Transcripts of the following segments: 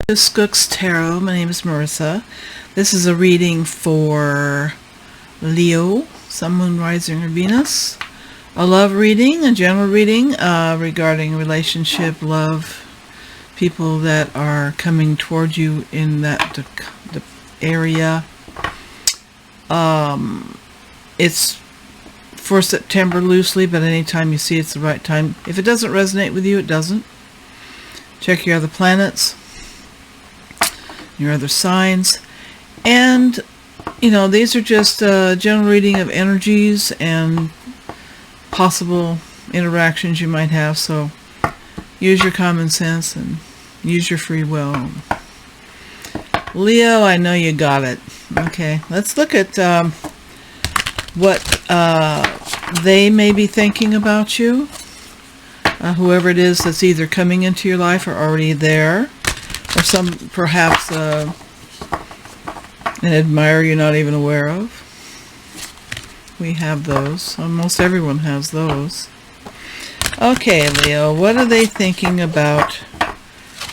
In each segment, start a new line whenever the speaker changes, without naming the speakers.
Skook's Tarot. My name is Marissa. This is a reading for Leo, Sun, Moon, Rising, or Venus. A love reading, a general reading regarding relationship, love, people that are coming toward you in that the area. It's for September loosely, but anytime you see it's the right time. If it doesn't resonate with you, it doesn't. Check your other planets, your other signs, and these are just a general reading of energies and possible interactions you might have, so use your common sense and use your free will. Leo, I know you got it. Okay, let's look at what they may be thinking about you. Whoever it is that's either coming into your life or already there, or some perhaps an admirer you're not even aware of. We have those. Almost everyone has those. Okay, Leo, what are they thinking about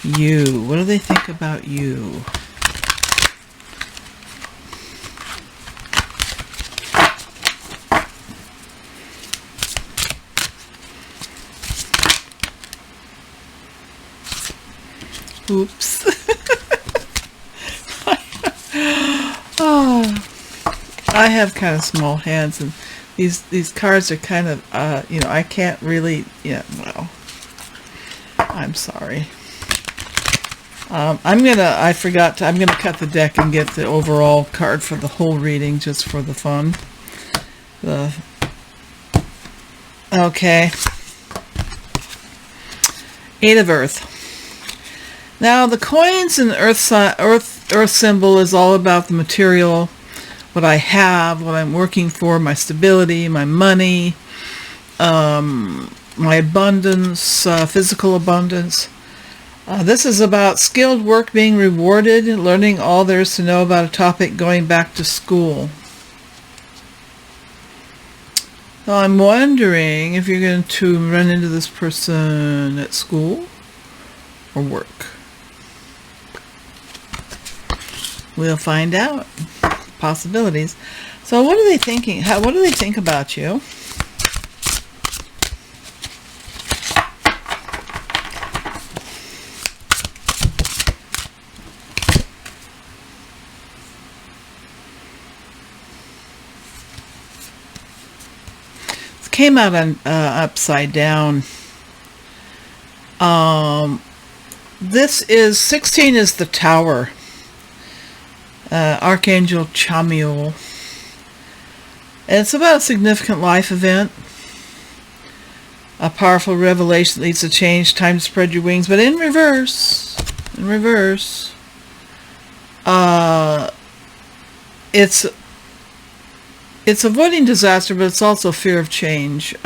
you? What do they think about you? Oops. Oh, I have kind of small hands, and these cards are kind of, I can't really, well, I'm sorry. I'm going to cut the deck and get the overall card for the whole reading, just for the fun. Okay. Eight of Earth. Now, the coins and earth symbol is all about the material, what I have, what I'm working for, my stability, my money, my abundance, physical abundance. This is about skilled work being rewarded, learning all there is to know about a topic, going back to school. So I'm wondering if you're going to run into this person at school or work. We'll find out. Possibilities. So what are they thinking? What do they think about you? It came out on upside down. This is 16 is the Tower. Archangel Chamuel. And it's about a significant life event. A powerful revelation leads to change. Time to spread your wings. But in reverse. In reverse. It's avoiding disaster, but it's also fear of change.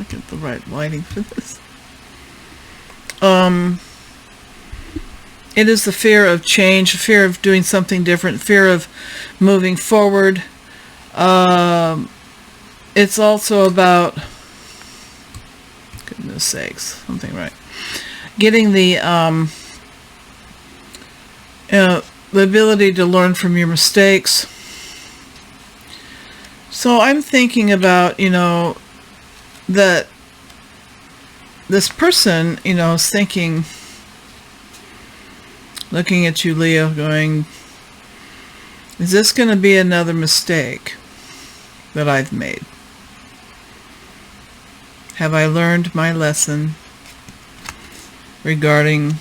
Get the right lighting for this. It is the fear of change, fear of doing something different, fear of moving forward. It's also about, goodness sakes, something right. Getting the ability to learn from your mistakes. So I'm thinking about, that this person, is thinking, looking at you, Leo, going, is this going to be another mistake that I've made? Have I learned my lesson regarding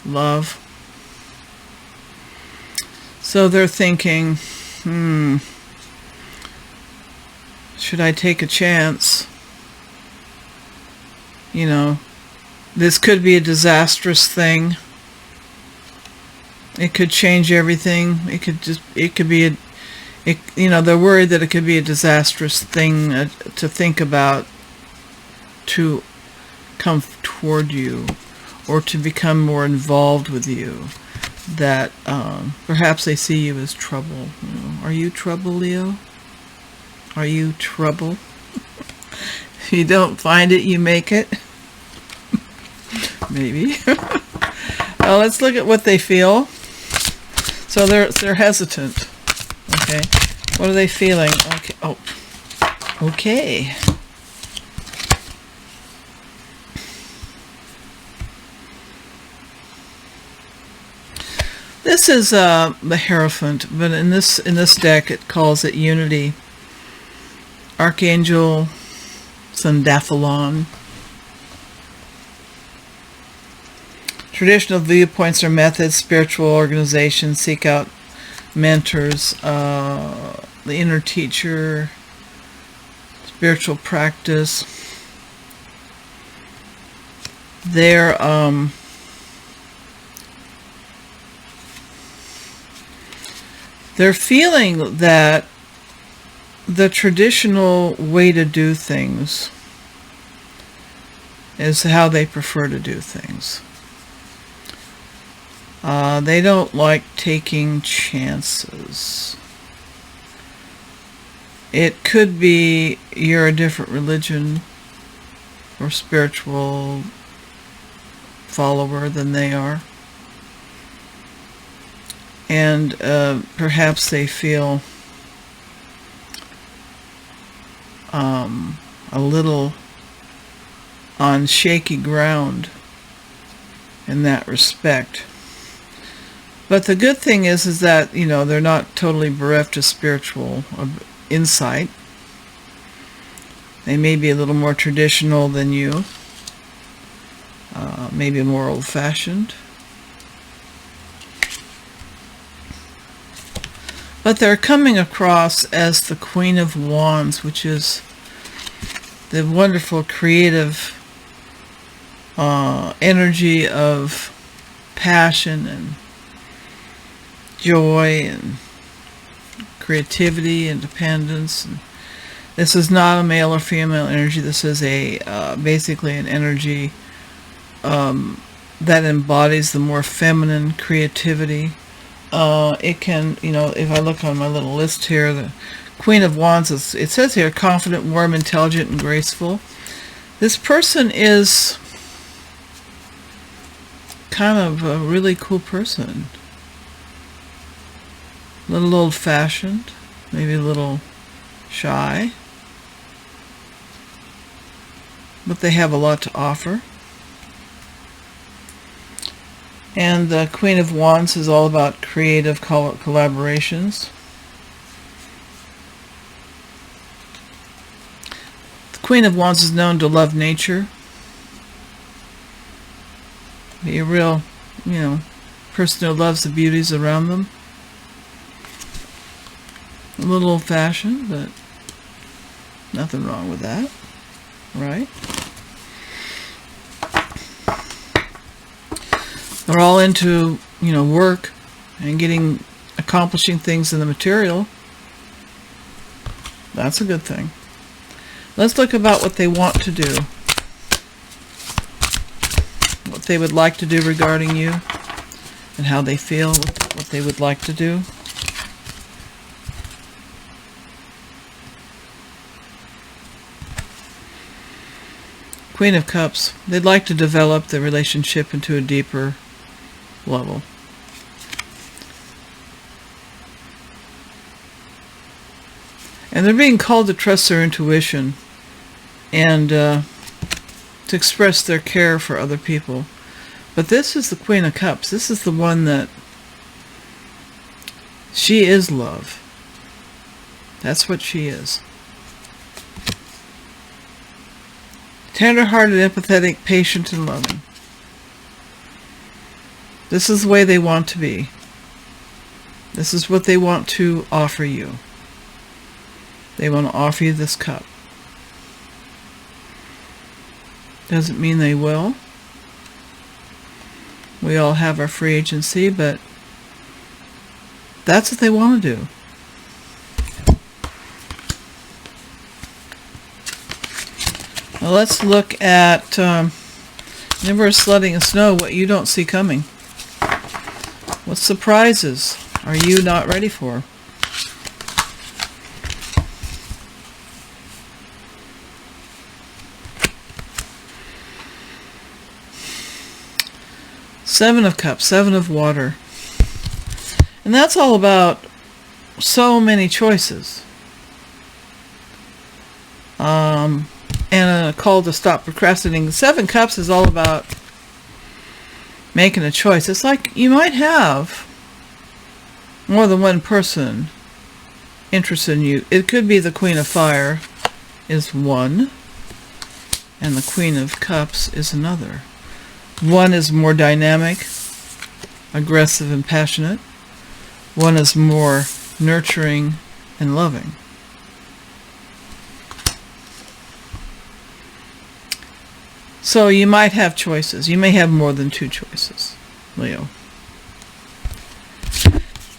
love? So they're thinking, should I take a chance? This could be a disastrous thing. It could change everything. They're worried that it could be a disastrous thing to think about, to come toward you, or to become more involved with you. That perhaps they see you as trouble. Are you trouble, Leo? Are you trouble? If you don't find it, you make it. Maybe. Well, let's look at what they feel. So they're hesitant. Okay. What are they feeling? Okay. Oh. Okay. This is the Hierophant, but in this deck it calls it Unity. Archangel Sandathalon. Traditional viewpoints or methods, spiritual organizations, seek out mentors, the inner teacher, spiritual practice. They're feeling that the traditional way to do things is how they prefer to do things. They don't like taking chances. It could be you're a different religion or spiritual follower than they are. And perhaps they feel a little on shaky ground in that respect. But the good thing is that, you know, they're not totally bereft of spiritual insight. They may be a little more traditional than you, maybe more old-fashioned. But they're coming across as the Queen of Wands, which is the wonderful creative energy of passion and joy and creativity, independence. And this is not a male or female energy. This is a basically an energy that embodies the more feminine creativity. It can, you know, if I look on my little list here, the Queen of Wands is, it says here, confident, warm, intelligent, and graceful. This person is kind of a really cool person. A little old-fashioned, maybe a little shy, but they have a lot to offer. And the Queen of Wands is all about creative collaborations. The Queen of Wands is known to love nature. Be a real, you know, person who loves the beauties around them. A little old-fashioned, but nothing wrong with that, right? They're all into, you know, work and accomplishing things in the material. That's a good thing. Let's look about what they want to do. What they would like to do regarding you and how they feel, what they would like to do. Queen of Cups. They'd like to develop the relationship into a deeper level. And they're being called to trust their intuition and to express their care for other people. But this is the Queen of Cups. This is the one that she is love. That's what she is. Tender-hearted, empathetic, patient, and loving. This is the way they want to be. This is what they want to offer you. They want to offer you this cup. Doesn't mean they will. We all have our free agency, but that's what they want to do. Well, let's look at universe letting us know what you don't see coming. What surprises are you not ready for? Seven of Cups, Seven of Water. And that's all about so many choices. And a call to stop procrastinating. The Seven Cups is all about making a choice. It's like you might have more than one person interested in you. It could be the Queen of Fire is one, and the Queen of Cups is another. One is more dynamic, aggressive, and passionate. One is more nurturing and loving. So you might have choices. You may have more than two choices, Leo.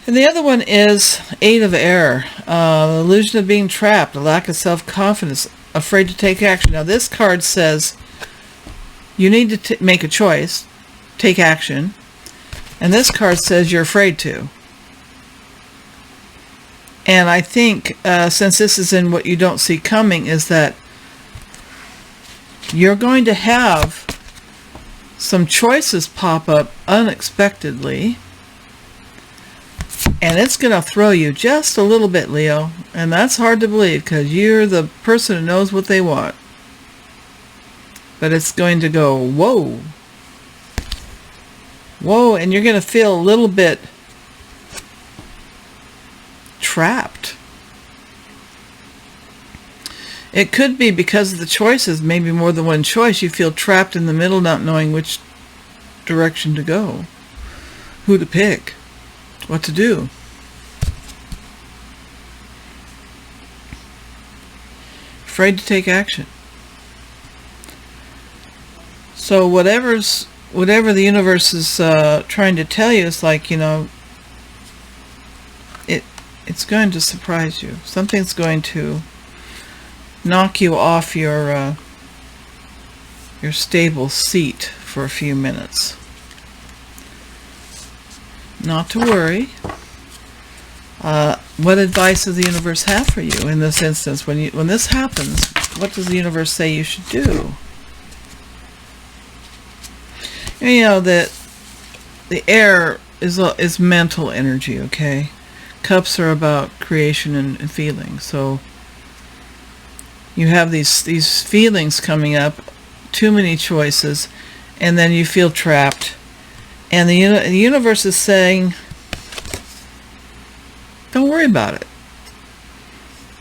And the other one is Eight of Air. The illusion of being trapped, a lack of self-confidence, afraid to take action. Now this card says you need to make a choice, take action. And this card says you're afraid to. And I think, since this is in what you don't see coming, is that you're going to have some choices pop up unexpectedly. And it's going to throw you just a little bit, Leo. And that's hard to believe because you're the person who knows what they want. But it's going to go, whoa. Whoa, and you're going to feel a little bit trapped. It could be because of the choices, maybe more than one choice. You feel trapped in the middle, not knowing which direction to go, who to pick, what to do. Afraid to take action. So whatever the universe is trying to tell you, it's like, it's going to surprise you. Something's going to knock you off your stable seat for a few minutes. Not to worry. What advice does the universe have for you in this instance? When this happens, what does the universe say you should do? That the air is mental energy, okay? Cups are about creation and feelings. So you have these feelings coming up, too many choices, and then you feel trapped. And the universe is saying, don't worry about it.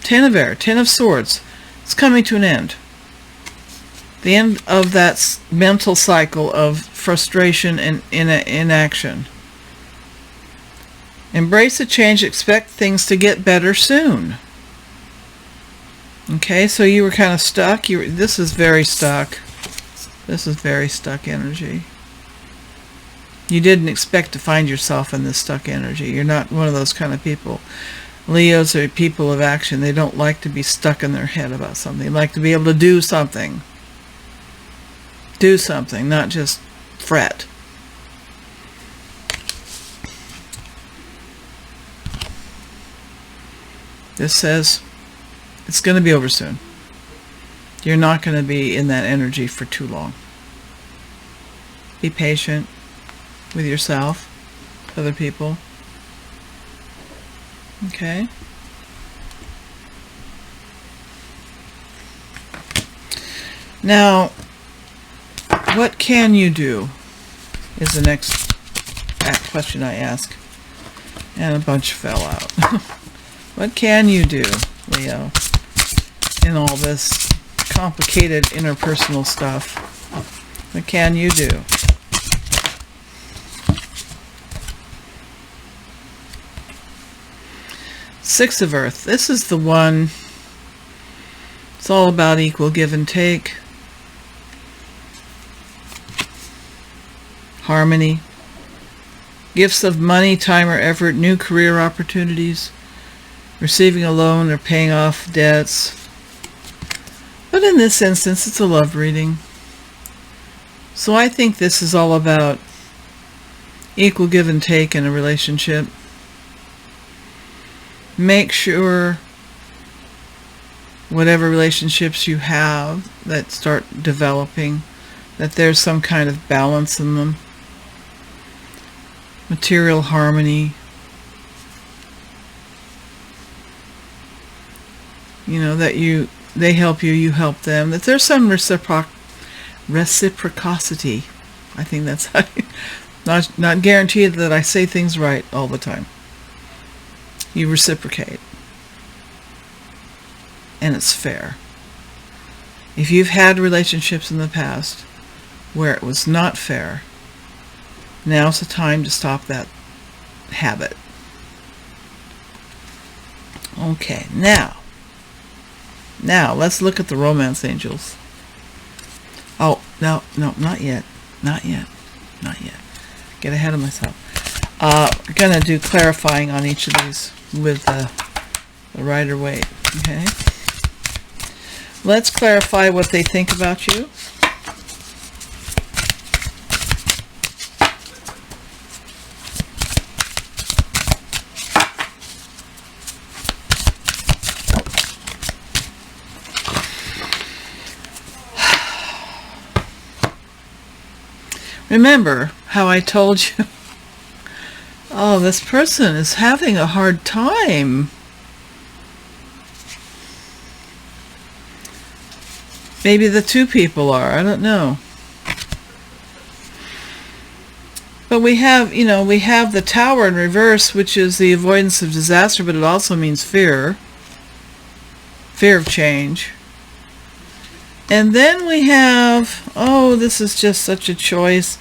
Ten of Air, Ten of Swords. It's coming to an end. The end of that mental cycle of frustration and inaction. Embrace the change. Expect things to get better soon. Okay, so you were kind of stuck. This is very stuck. This is very stuck energy. You didn't expect to find yourself in this stuck energy. You're not one of those kind of people. Leos are people of action. They don't like to be stuck in their head about something. They like to be able to do something. Do something, not just fret. This says it's going to be over soon. You're not going to be in that energy for too long. Be patient with yourself, other people. Okay? Now, what can you do is the next question I ask. And a bunch fell out. What can you do, Leo, in all this complicated interpersonal stuff? What can you do? Six of Earth. This is the one. It's all about equal give and take. Harmony. Gifts of money, time, or effort. New career opportunities. Receiving a loan or paying off debts. But in this instance, it's a love reading. So I think this is all about equal give and take in a relationship. Make sure whatever relationships you have that start developing, that there's some kind of balance in them. material harmony. You know, that they help you, you help them. That there's some reciprocity. I think that's how not guaranteed that I say things right all the time. You reciprocate. And it's fair. If you've had relationships in the past where it was not fair, now's the time to stop that habit. Okay, now let's look at the romance angels. Oh, no, not yet. Get ahead of myself. I'm going to do clarifying on each of these with the Rider-Waite. Okay. Let's clarify what they think about you. Remember how I told you, oh, this person is having a hard time. Maybe the two people are, I don't know. But we have the Tower in reverse, which is the avoidance of disaster, but it also means fear of change. And then we have, oh, this is just such a choice,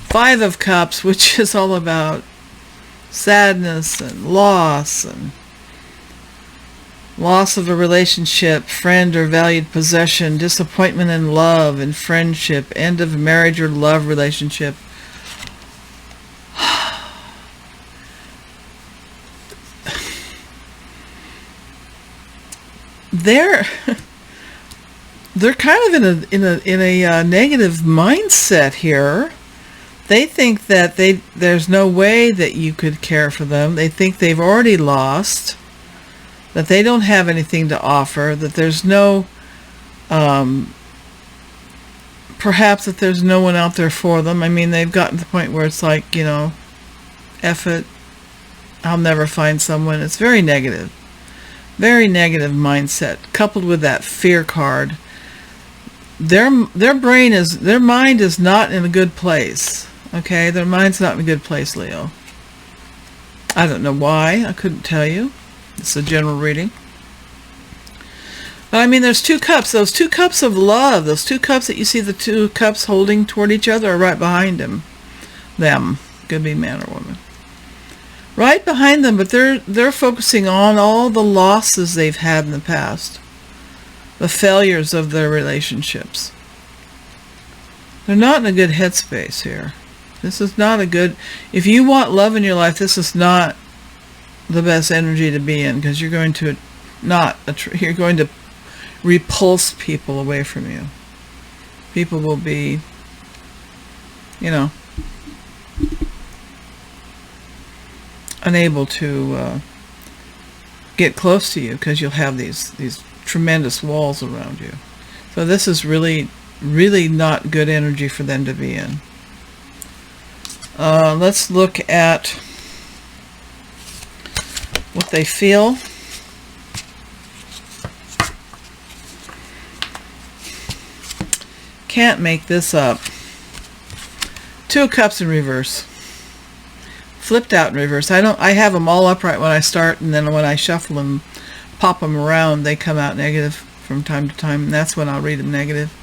5 of Cups, which is all about sadness and loss of a relationship, friend or valued possession, disappointment in love and friendship, end of marriage or love relationship. They're kind of in a negative mindset here. They think that there's no way that you could care for them. They think they've already lost, that they don't have anything to offer, that there's no, perhaps that there's no one out there for them. I mean, they've gotten to the point where it's like, F it, I'll never find someone. It's very negative mindset, coupled with that fear card. Their mind is not in a good place. Okay, their mind's not in a good place, Leo. I don't know why. I couldn't tell you. It's a general reading. But I mean, there's 2 cups. Those 2 cups of love, those 2 cups that you see, the 2 cups holding toward each other, are right behind them. Could be man or woman. Right behind them, but they're focusing on all the losses they've had in the past. The failures of their relationships. They're not in a good headspace here. This is not a good... If you want love in your life, this is not the best energy to be in, because you're going to you're going to repulse people away from you. People will be, unable to get close to you, because you'll have these tremendous walls around you. So this is really not good energy for them to be in. Let's look at what they feel. Can't make this up. 2 of Cups in reverse. Flipped out in reverse. I have them all upright when I start, and then when I shuffle them, pop them around, they come out negative from time to time, and that's when I'll read them negative.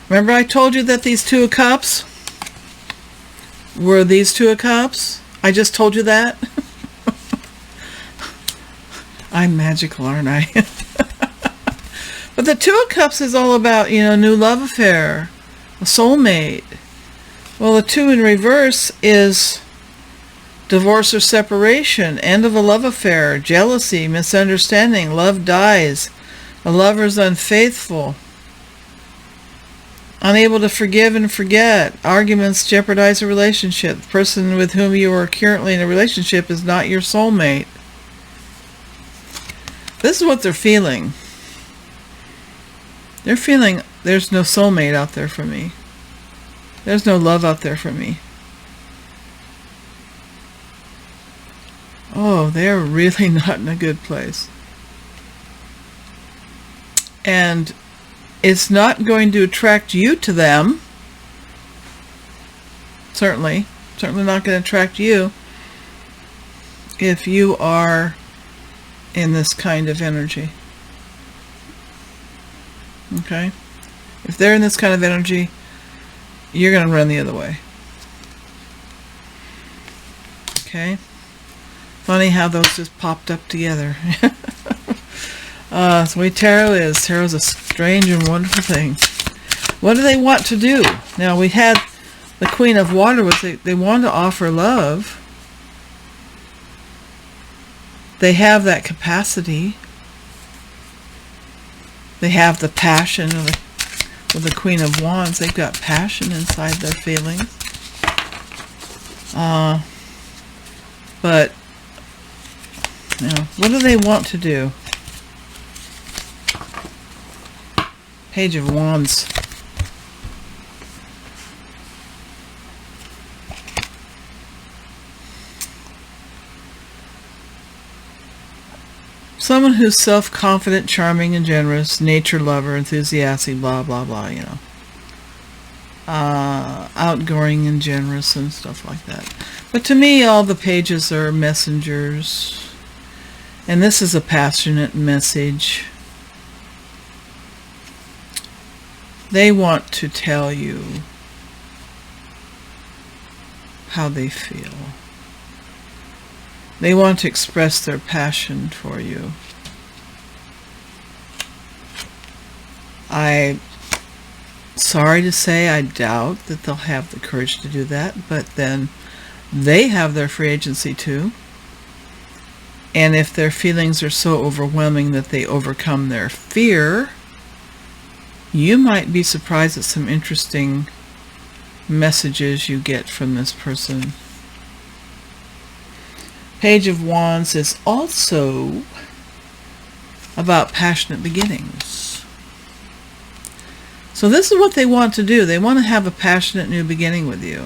Remember I told you that these 2 of Cups were these 2 of Cups? I just told you that? I'm magical, aren't I? But the 2 of Cups is all about, new love affair, a soulmate. Well, the 2 in reverse is divorce or separation, end of a love affair, jealousy, misunderstanding, love dies, a lover's unfaithful, unable to forgive and forget, arguments jeopardize a relationship, the person with whom you are currently in a relationship is not your soulmate. This is what they're feeling. They're feeling there's no soulmate out there for me. There's no love out there for me. oh, they're really not in a good place. And it's not going to attract you to them. Certainly not going to attract you if you are in this kind of energy. Okay? If they're in this kind of energy, you're going to run the other way. Okay? Funny how those just popped up together. That's the way tarot is. Tarot's a strange and wonderful thing. What do they want to do? Now, we had the Queen of Water. They want to offer love. They have that capacity. They have the passion with the Queen of Wands. They've got passion inside their feelings. But, you know, what do they want to do? Page of Wands. Someone who's self-confident, charming, and generous, nature lover, enthusiastic, blah, blah, blah, you know. Outgoing and generous and stuff like that. But to me, all the pages are messengers. And this is a passionate message. They want to tell you how they feel. They want to express their passion for you. I'm sorry to say I doubt that they'll have the courage to do that, but then they have their free agency too. And if their feelings are so overwhelming that they overcome their fear, you might be surprised at some interesting messages you get from this person. Page of Wands is also about passionate beginnings. So this is what they want to do. They want to have a passionate new beginning with you.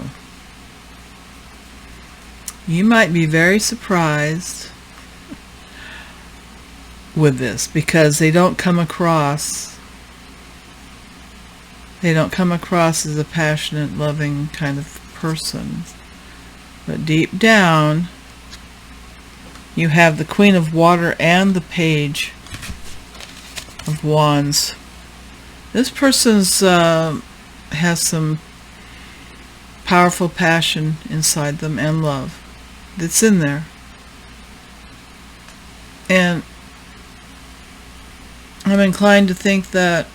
You might be very surprised with this because they don't come across as a passionate, loving kind of person. But deep down, you have the Queen of Water and the Page of Wands. This person's has some powerful passion inside them and love that's in there. And I'm inclined to think that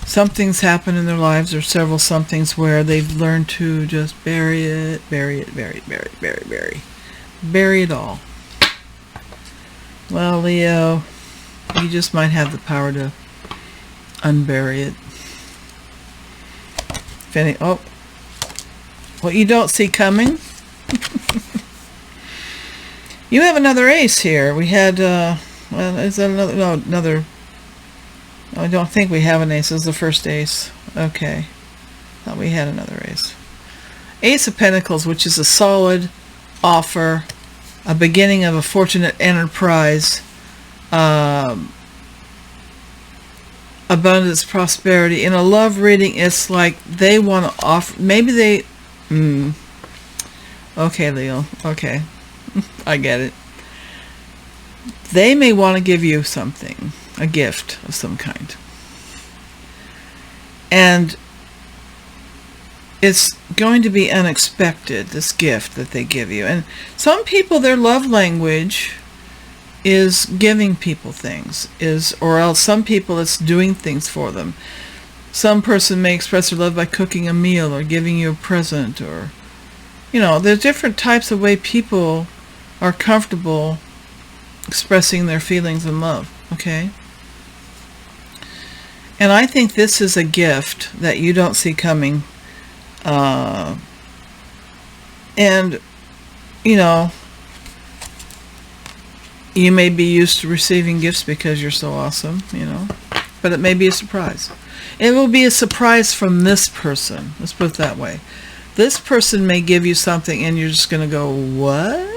something's happened in their lives, or several somethings, where they've learned to just bury it all. Well, Leo, you just might have the power to unbury it. What you don't see coming. You have another ace here. We had, well, is that another? No, another. I don't think we have an ace. This is the first ace. Okay. Thought we had another ace. Ace of Pentacles, which is a solid offer, a beginning of a fortunate enterprise, abundance, prosperity. In a love reading, it's like they want to offer, maybe they, okay, Leo, okay, I get it. They may want to give you something, a gift of some kind. And it's going to be unexpected, this gift that they give you. And some people, their love language is giving people things, or else some people it's doing things for them. Some person may express their love by cooking a meal or giving you a present, or, you know, there's different types of way people are comfortable expressing their feelings and love, okay? And I think this is a gift that you don't see coming. And, you know, you may be used to receiving gifts because you're so awesome, you know, but it may be a surprise. It will be a surprise from this person. Let's put it that way. This person may give you something and you're just going to go, what?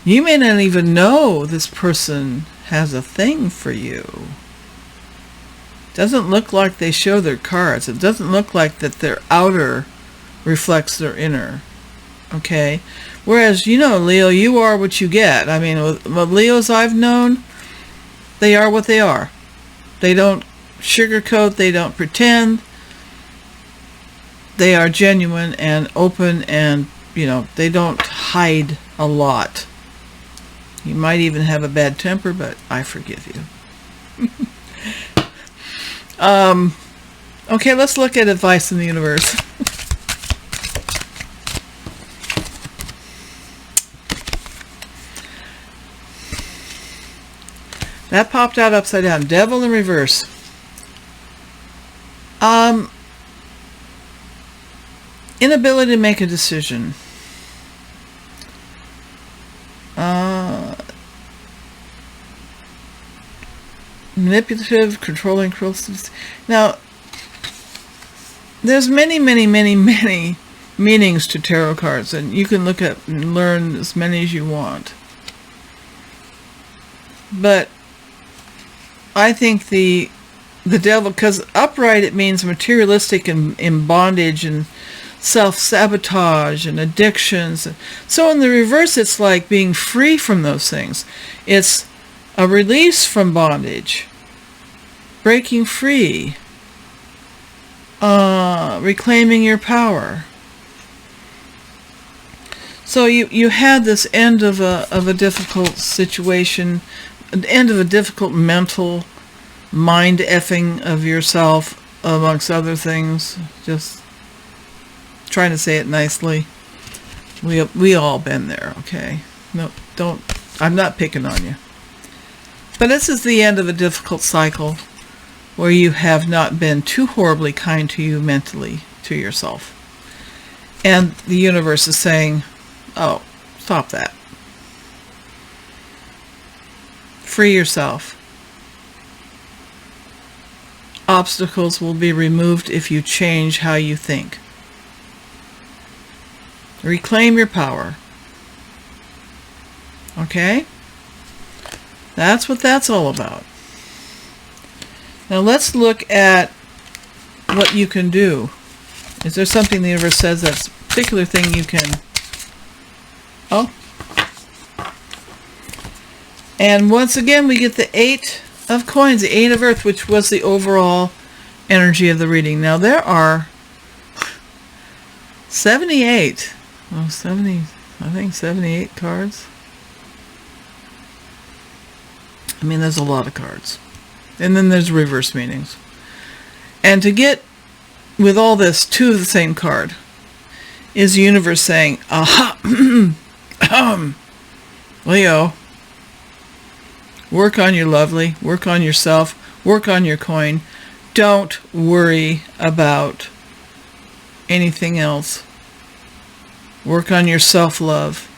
You may not even know this person has a thing for you. Doesn't look like they show their cards. It doesn't look like that their outer reflects their inner. Okay? Whereas, Leo, you are what you get. I mean, with Leos I've known, they are what they are. They don't sugarcoat, they don't pretend. They are genuine and open, and, they don't hide a lot. You might even have a bad temper, but I forgive you. Okay, let's look at advice in the universe. That popped out upside down. Devil in reverse. Inability to make a decision. Manipulative, controlling, cruel. Now, there's many, many, many, many meanings to tarot cards, and you can look at and learn as many as you want. But I think the devil, because upright, it means materialistic and in bondage and self-sabotage and addictions. So in the reverse, it's like being free from those things. It's a release from bondage, breaking free, reclaiming your power. So you had this end of a difficult situation, an end of a difficult mental mind effing of yourself, amongst other things. Just trying to say it nicely. We all been there, okay? No, don't. I'm not picking on you. But this is the end of a difficult cycle where you have not been too horribly kind to you mentally, to yourself. And the universe is saying, oh, stop that. Free yourself. Obstacles will be removed if you change how you think. Reclaim your power. Okay? That's what that's all about. Now let's look at what you can do. Is there something the universe says that's a particular thing you can... Oh. And once again we get the 8 of coins, the 8 of earth, which was the overall energy of the reading. Now there are 78. Oh, 70, I think 78 cards. I mean, there's a lot of cards. And then there's reverse meanings. And to get, with all this, 2 of the same card, is the universe saying, aha, Leo, work on your lovely, work on yourself, work on your coin. Don't worry about anything else. Work on your self-love.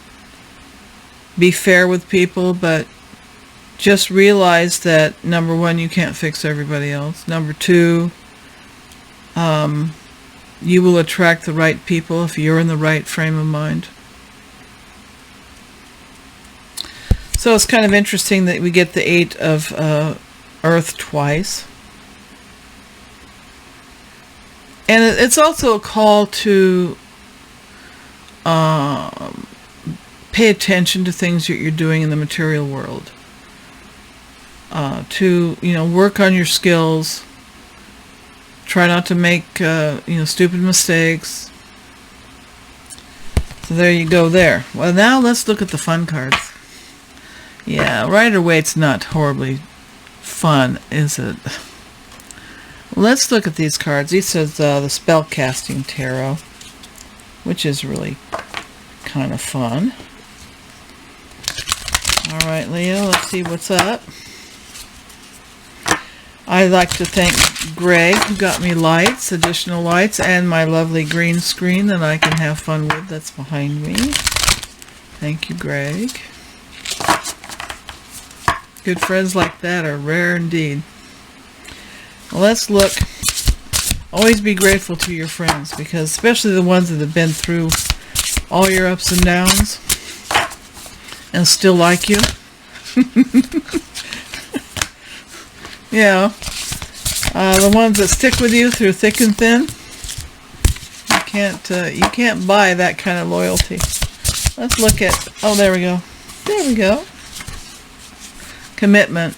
Be fair with people, but just realize that, number 1, you can't fix everybody else. Number 2, you will attract the right people if you're in the right frame of mind. So it's kind of interesting that we get the 8 of earth twice. And it's also a call to pay attention to things that you're doing in the material world. To work on your skills. Try not to make stupid mistakes. So there you go there. Well, now let's look at the fun cards. Yeah, Rider-Waite's not horribly fun, is it? Let's look at these cards. He says the Spellcasting Tarot, which is really kind of fun. All right, Leo, let's see what's up. I'd like to thank Greg, who got me lights, additional lights, and my lovely green screen that I can have fun with that's behind me. Thank you, Greg. Good friends like that are rare indeed. Let's look. Always be grateful to your friends, because especially the ones that have been through all your ups and downs and still like you. Yeah. The ones that stick with you through thick and thin. You can't buy that kind of loyalty. Let's look at, oh, there we go. There we go. Commitment.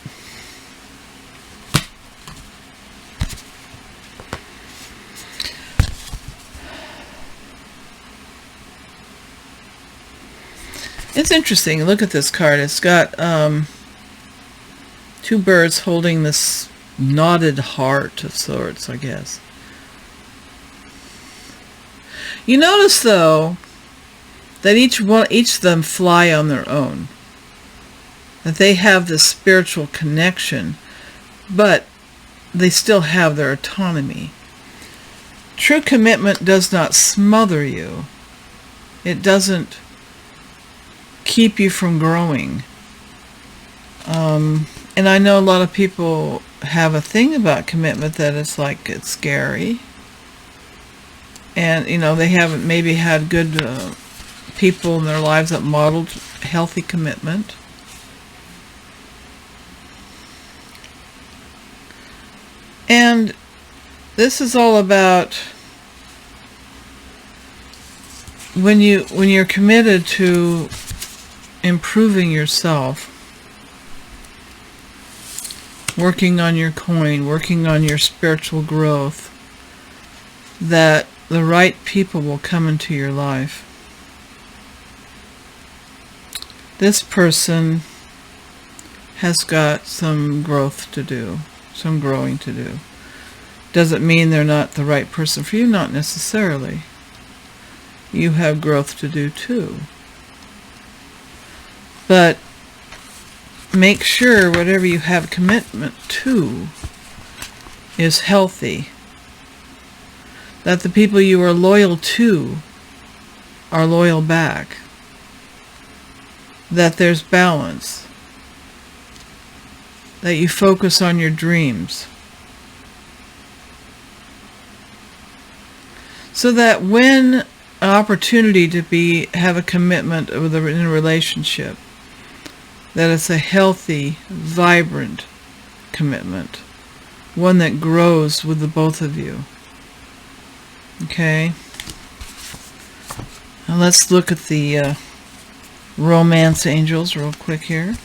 It's interesting. Look at this card. It's got two birds holding this knotted heart of sorts, I guess. You notice, though, that each of them fly on their own. That they have this spiritual connection, but they still have their autonomy. True commitment does not smother you. It doesn't keep you from growing. And I know a lot of people have a thing about commitment that it's like it's scary. And, you know, they haven't maybe had good people in their lives that modeled healthy commitment. And this is all about when you're committed to improving yourself, working on your coin, working on your spiritual growth, that the right people will come into your life. This person has got some growth to do, some growing to do. Doesn't mean they're not the right person for you, not necessarily. You have growth to do too. But make sure whatever you have commitment to is healthy. That the people you are loyal to are loyal back. That there's balance. That you focus on your dreams. So that when an opportunity to have a commitment in a relationship, that it's a healthy, vibrant commitment. One that grows with the both of you. Okay? Now let's look at the romance angels real quick here.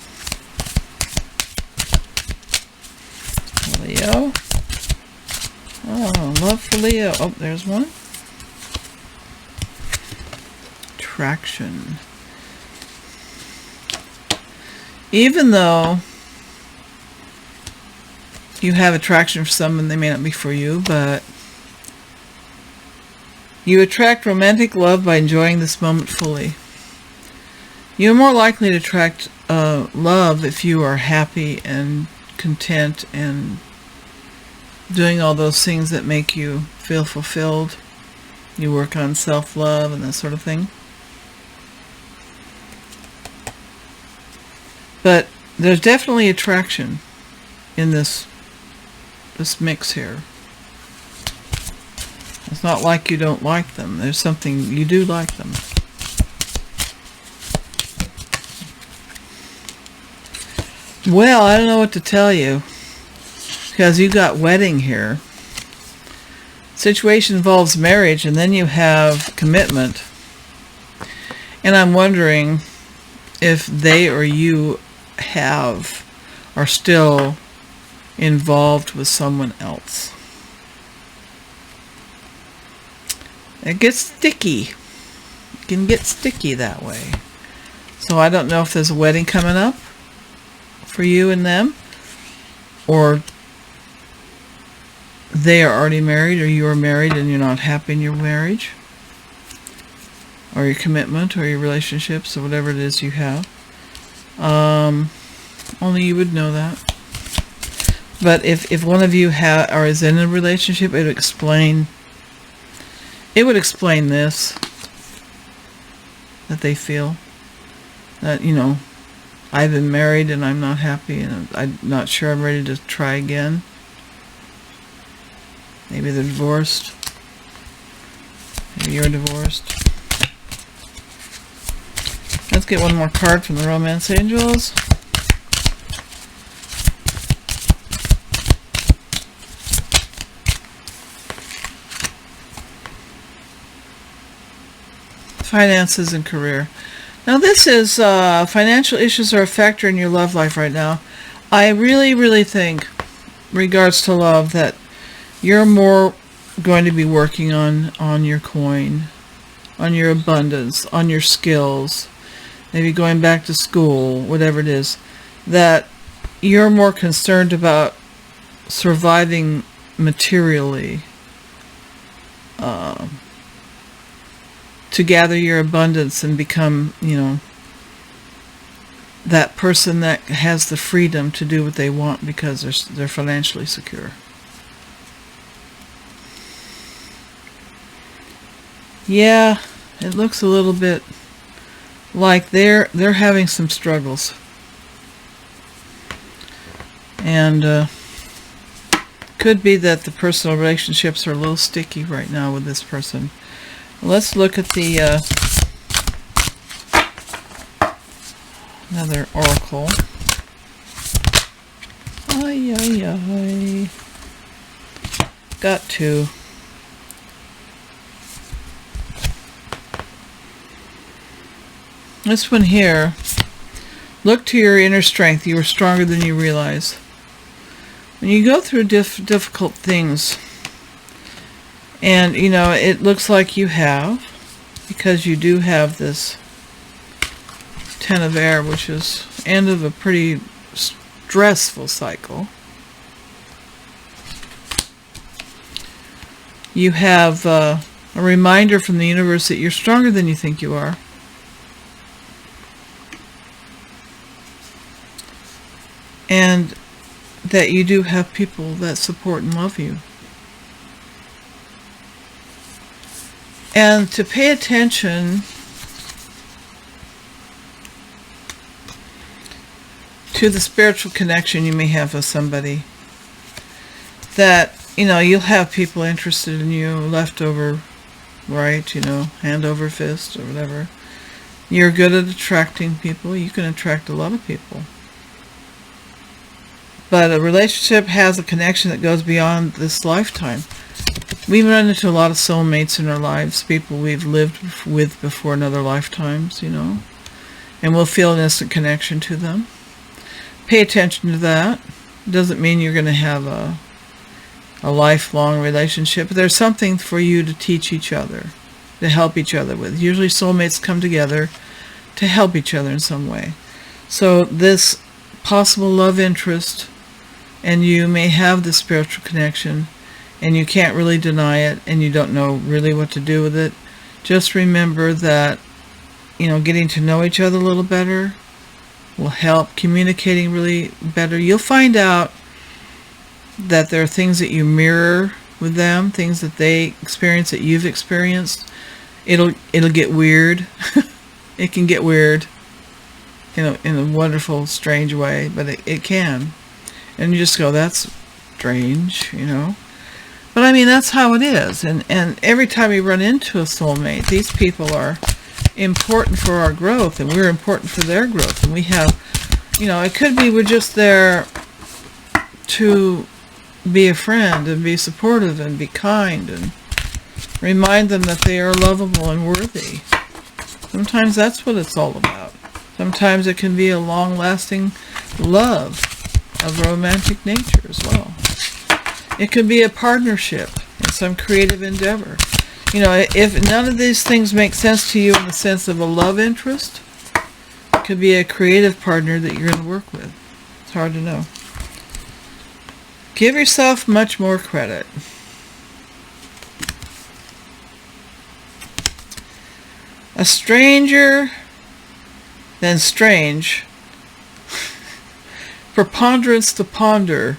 Leo. Oh, love for Leo. Oh, there's one. Attraction. Even though you have attraction for someone, they may not be for you, but you attract romantic love by enjoying this moment fully. You're more likely to attract love if you are happy and content and doing all those things that make you feel fulfilled. You work on self-love and that sort of thing. But there's definitely attraction in this mix here. It's not like you don't like them. There's something, you do like them. Well, I don't know what to tell you, because you got wedding here. Situation involves marriage, and then you have commitment. And I'm wondering if they or you are still involved with someone else. It gets sticky. It can get sticky that way. So I don't know if there's a wedding coming up for you and them, or they are already married, or you are married and you're not happy in your marriage, or your commitment, or your relationships, or whatever it is you have. Only you would know that. But if one of you is in a relationship, it would explain this, that they feel that, you know, I've been married and I'm not happy and I'm not sure I'm ready to try again. Maybe they're divorced. Maybe you're divorced. Let's get one more card from the Romance Angels. Finances and career. Now this is financial issues are a factor in your love life right now. I really, really think, regards to love, that you're more going to be working on your coin, on your abundance, on your skills, maybe going back to school, whatever it is, that you're more concerned about surviving materially, to gather your abundance and become, that person that has the freedom to do what they want because they're financially secure. Yeah, it looks a little bit like they're having some struggles. And could be that the personal relationships are a little sticky right now with this person. Let's look at the another oracle. Ay, ay, ay. Got to. This one here. Look to your inner strength. You are stronger than you realize. When you go through difficult things, and, it looks like you have, because you do have this Ten of Air, which is end of a pretty stressful cycle. You have a reminder from the universe that you're stronger than you think you are. And that you do have people that support and love you. And to pay attention to the spiritual connection you may have with somebody. That, you'll have people interested in you, left over right, hand over fist or whatever. You're good at attracting people. You can attract a lot of people. But a relationship has a connection that goes beyond this lifetime. We run into a lot of soulmates in our lives, people we've lived with before in other lifetimes, and we'll feel an instant connection to them. Pay attention to that. It doesn't mean you're going to have a lifelong relationship, but there's something for you to teach each other, to help each other with. Usually soulmates come together to help each other in some way. So this possible love interest, and you may have the spiritual connection, and you can't really deny it, and you don't know really what to do with it. Just remember that, getting to know each other a little better will help. Communicating really better. You'll find out that there are things that you mirror with them, things that they experience that you've experienced. It'll get weird. It can get weird, in a wonderful, strange way, but it can. And you just go, that's strange, But that's how it is. And every time we run into a soulmate, these people are important for our growth, and we're important for their growth. And we have, it could be we're just there to be a friend and be supportive and be kind and remind them that they are lovable and worthy. Sometimes that's what it's all about. Sometimes it can be a long-lasting love of romantic nature as well. It could be a partnership in some creative endeavor. If none of these things make sense to you in the sense of a love interest, it could be a creative partner that you're going to work with. It's hard to know. Give yourself much more credit. A stranger than strange. Preponderance to ponder.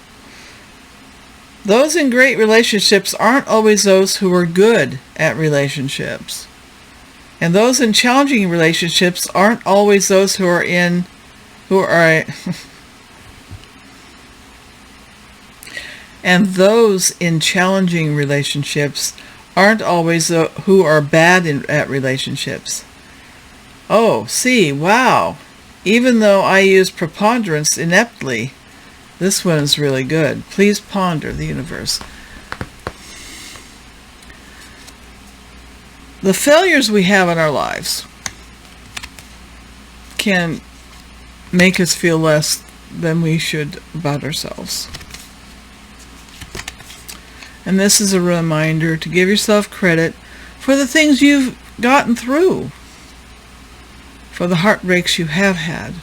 Those in great relationships aren't always those who are good at relationships. And those in challenging relationships aren't always those who are And those in challenging relationships aren't always who are bad at relationships. Oh, see, wow. Even though I use preponderance ineptly, this one is really good. Please ponder the universe. The failures we have in our lives can make us feel less than we should about ourselves. And this is a reminder to give yourself credit for the things you've gotten through, for the heartbreaks you have had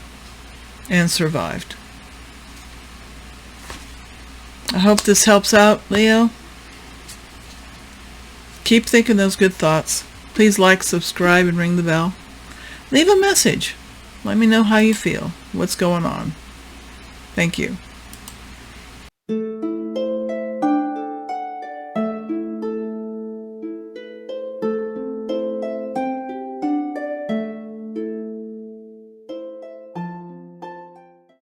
and survived. I hope this helps out, Leo. Keep thinking those good thoughts. Please like, subscribe, and ring the bell. Leave a message. Let me know how you feel, what's going on. Thank you.